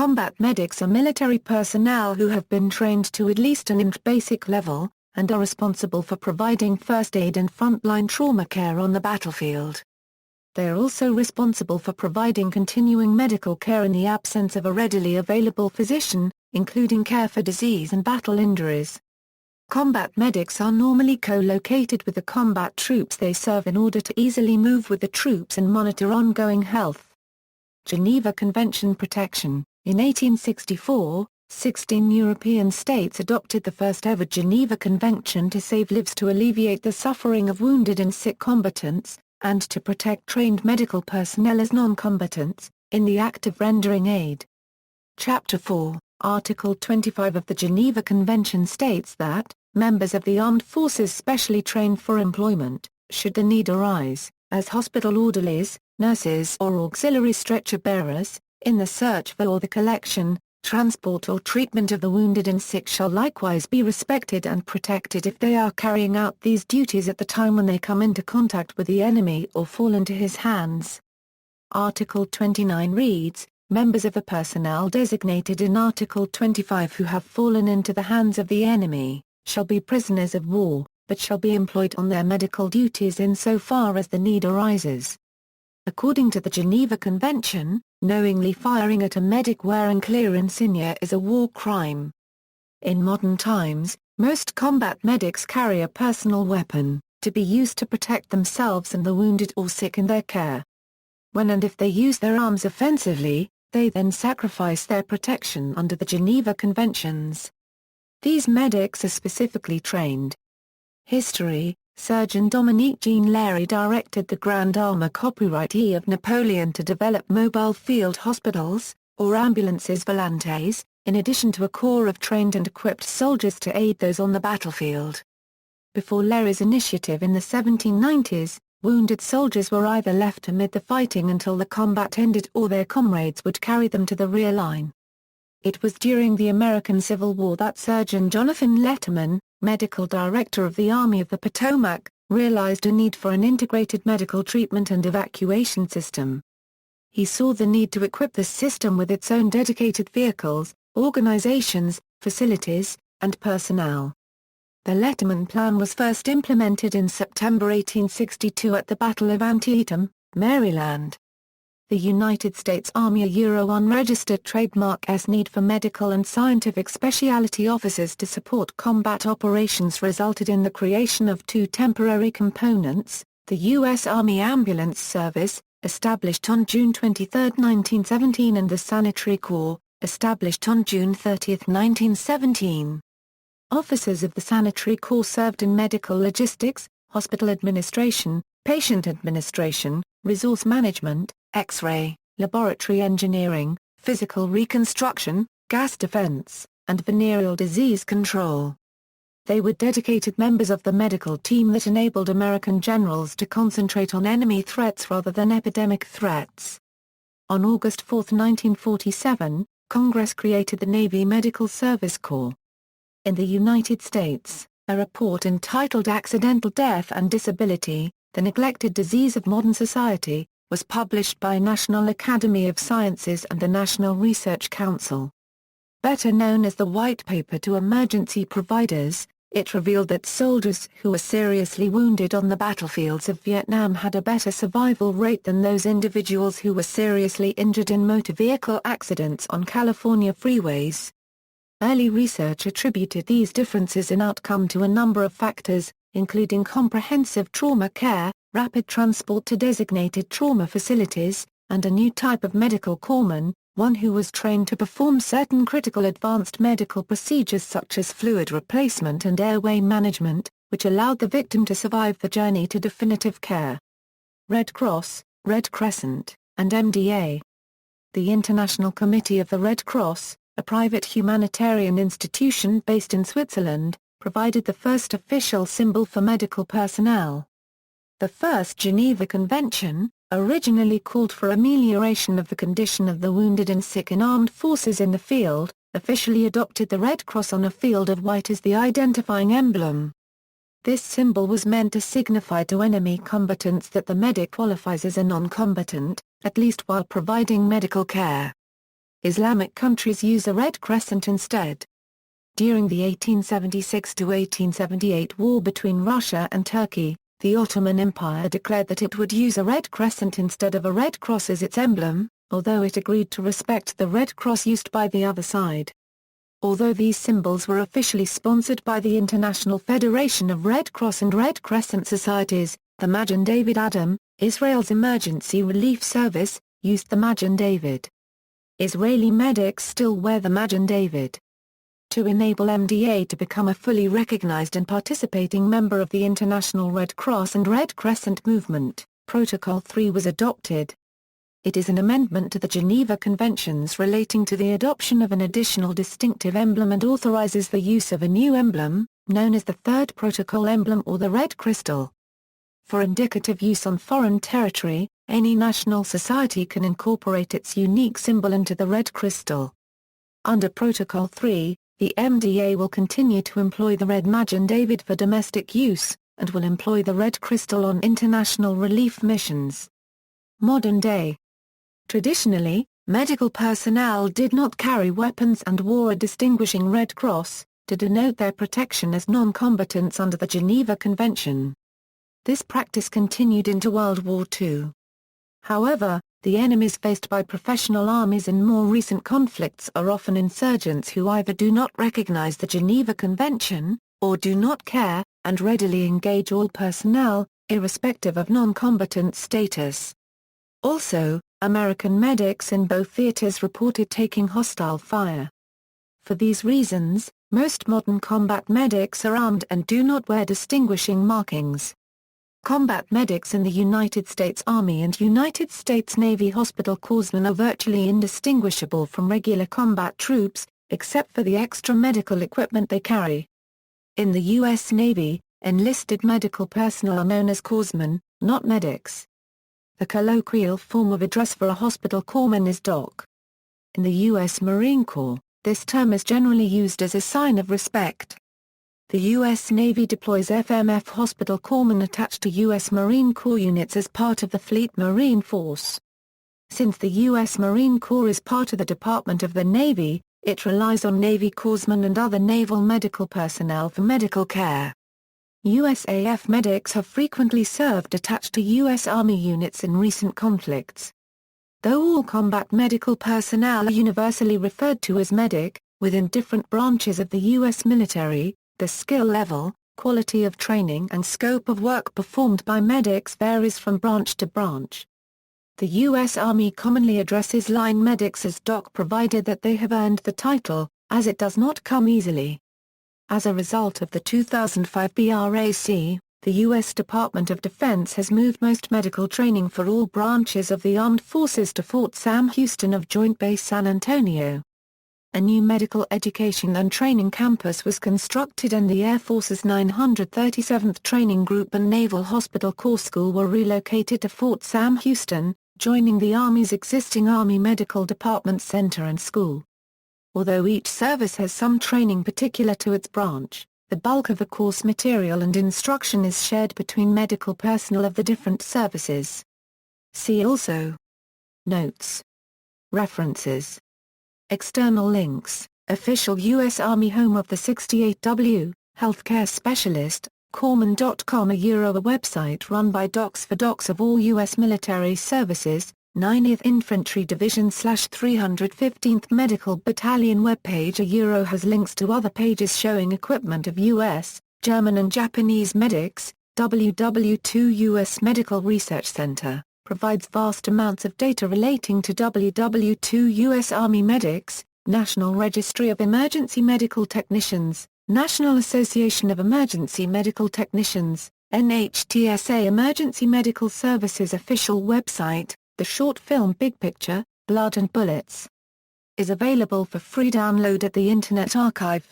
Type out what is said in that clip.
Combat medics are military personnel who have been trained to at least an EMT-Basic level, and are responsible for providing first aid and frontline trauma care on the battlefield. They are also responsible for providing continuing medical care in the absence of a readily available physician, including care for disease and battle injuries. Combat medics are normally co-located with the combat troops they serve in order to easily move with the troops and monitor ongoing health. Geneva Convention Protection. In 1864, 16 European states adopted the first-ever Geneva Convention to save lives, to alleviate the suffering of wounded and sick combatants, and to protect trained medical personnel as non-combatants, in the act of rendering aid. Chapter 4, Article 25 of the Geneva Convention states that, members of the armed forces specially trained for employment, should the need arise, as hospital orderlies, nurses or auxiliary stretcher bearers, in the search for or the collection, transport or treatment of the wounded and sick, shall likewise be respected and protected if they are carrying out these duties at the time when they come into contact with the enemy or fall into his hands. Article 29 reads, members of the personnel designated in Article 25 who have fallen into the hands of the enemy, shall be prisoners of war, but shall be employed on their medical duties in so far as the need arises. According to the Geneva Convention, knowingly firing at a medic wearing clear insignia is a war crime. In modern times, most combat medics carry a personal weapon, to be used to protect themselves and the wounded or sick in their care. When and if they use their arms offensively, they then sacrifice their protection under the Geneva Conventions. These medics are specifically trained. History: Surgeon Dominique Jean Léry directed the Grand Armor copyrightee of Napoleon to develop mobile field hospitals, or ambulances volantes, in addition to a corps of trained and equipped soldiers to aid those on the battlefield. Before Léry's initiative in the 1790s, wounded soldiers were either left amid the fighting until the combat ended or their comrades would carry them to the rear line. It was during the American Civil War that Surgeon Jonathan Letterman, medical director of the Army of the Potomac, realized a need for an integrated medical treatment and evacuation system. He saw the need to equip the system with its own dedicated vehicles, organizations, facilities, and personnel. The Letterman Plan was first implemented in September 1862 at the Battle of Antietam, Maryland. The United States Army unregistered trademark need for medical and scientific specialty officers to support combat operations resulted in the creation of two temporary components, the U.S. Army Ambulance Service, established on June 23, 1917, and the Sanitary Corps, established on June 30, 1917. Officers of the Sanitary Corps served in medical logistics, hospital administration, patient administration, resource management, X-ray, laboratory engineering, physical reconstruction, gas defense, and venereal disease control. They were dedicated members of the medical team that enabled American generals to concentrate on enemy threats rather than epidemic threats. On August 4, 1947, Congress created the Navy Medical Service Corps. In the United States, a report entitled Accidental Death and Disability, the Neglected Disease of Modern Society, was published by National Academy of Sciences and the National Research Council. Better known as the White Paper to Emergency Providers, it revealed that soldiers who were seriously wounded on the battlefields of Vietnam had a better survival rate than those individuals who were seriously injured in motor vehicle accidents on California freeways. Early research attributed these differences in outcome to a number of factors, including comprehensive trauma care, rapid transport to designated trauma facilities, and a new type of medical corpsman, one who was trained to perform certain critical advanced medical procedures such as fluid replacement and airway management, which allowed the victim to survive the journey to definitive care. Red Cross, Red Crescent, and MDA. The International Committee of the Red Cross, a private humanitarian institution based in Switzerland, provided the first official symbol for medical personnel. The first Geneva Convention, originally called for amelioration of the condition of the wounded and sick in armed forces in the field, officially adopted the Red Cross on a field of white as the identifying emblem. This symbol was meant to signify to enemy combatants that the medic qualifies as a non-combatant, at least while providing medical care. Islamic countries use a red crescent instead. During the 1876–1878 war between Russia and Turkey, the Ottoman Empire declared that it would use a red crescent instead of a red cross as its emblem, although it agreed to respect the red cross used by the other side. Although these symbols were officially sponsored by the International Federation of Red Cross and Red Crescent Societies, the Magen David Adom, Israel's emergency relief service, used the Magen David. Israeli medics still wear the Magen David. To enable MDA to become a fully recognized and participating member of the International Red Cross and Red Crescent movement, Protocol 3 was adopted. It is an amendment to the Geneva Conventions relating to the adoption of an additional distinctive emblem and authorizes the use of a new emblem, known as the Third Protocol emblem or the Red Crystal. For indicative use on foreign territory, any national society can incorporate its unique symbol into the Red Crystal. Under Protocol 3, the MDA will continue to employ the Red Magen David for domestic use, and will employ the Red Crystal on international relief missions. Modern day. Traditionally, medical personnel did not carry weapons and wore a distinguishing red cross, to denote their protection as non-combatants under the Geneva Convention. This practice continued into World War II. However, the enemies faced by professional armies in more recent conflicts are often insurgents who either do not recognize the Geneva Convention, or do not care, and readily engage all personnel, irrespective of non-combatant status. Also, American medics in both theaters reported taking hostile fire. For these reasons, most modern combat medics are armed and do not wear distinguishing markings. Combat medics in the United States Army and United States Navy hospital corpsmen are virtually indistinguishable from regular combat troops, except for the extra medical equipment they carry. In the U.S. Navy, enlisted medical personnel are known as corpsmen, not medics. The colloquial form of address for a hospital corpsman is Doc. In the U.S. Marine Corps, this term is generally used as a sign of respect. The U.S. Navy deploys FMF hospital corpsmen attached to U.S. Marine Corps units as part of the Fleet Marine Force. Since the U.S. Marine Corps is part of the Department of the Navy, it relies on Navy corpsmen and other naval medical personnel for medical care. USAF medics have frequently served attached to U.S. Army units in recent conflicts. Though all combat medical personnel are universally referred to as medic, within different branches of the U.S. military, the skill level, quality of training and scope of work performed by medics varies from branch to branch. The U.S. Army commonly addresses line medics as Doc provided that they have earned the title, as it does not come easily. As a result of the 2005 BRAC, the U.S. Department of Defense has moved most medical training for all branches of the armed forces to Fort Sam Houston of Joint Base San Antonio. A new medical education and training campus was constructed and the Air Force's 937th Training Group and Naval Hospital Corps School were relocated to Fort Sam Houston, joining the Army's existing Army Medical Department Center and School. Although each service has some training particular to its branch, the bulk of the course material and instruction is shared between medical personnel of the different services. See also: Notes. References. External links: Official U.S. Army Home of the 68W, Healthcare Specialist, Corpsman.com. A website run by docs for docs of all U.S. military services, 90th Infantry Division/315th Medical Battalion webpage. Has links to other pages showing equipment of U.S., German and Japanese medics. WW2 U.S. Medical Research Center provides vast amounts of data relating to WW2 U.S. Army medics, National Registry of Emergency Medical Technicians, National Association of Emergency Medical Technicians, NHTSA Emergency Medical Services official website. The short film Big Picture, Blood and Bullets is available for free download at the Internet Archive.